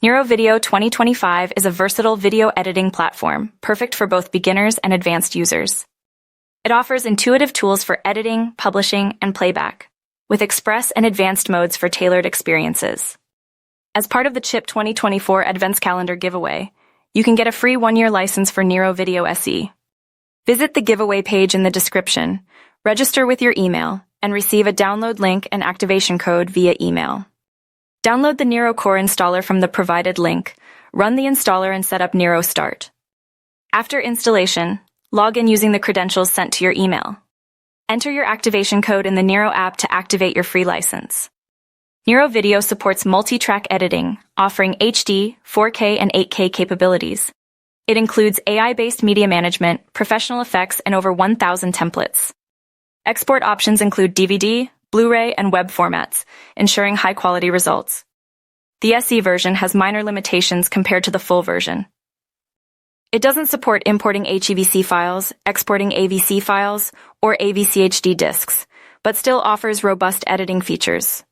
Nero Video 2025 is a versatile video editing platform, perfect for both beginners and advanced users. It offers intuitive tools for editing, publishing, and playback, with express and advanced modes for tailored experiences. As part of the CHIP 2024 Advents Calendar giveaway, you can get a free 1-year license for Nero Video SE. Visit the giveaway page in the description, register with your email, and receive a download link and activation code via email. Download the Nero Core installer from the provided link, run the installer and set up Nero Start. After installation, log in using the credentials sent to your email. Enter your activation code in the Nero app to activate your free license. Nero Video supports multi-track editing, offering HD, 4K, and 8K capabilities. It includes AI-based media management, professional effects, and over 1,000 templates. Export options include DVD, Blu-ray, and web formats, ensuring high-quality results. The SE version has minor limitations compared to the full version. It doesn't support importing HEVC files, exporting AVC files, or AVCHD disks, but still offers robust editing features.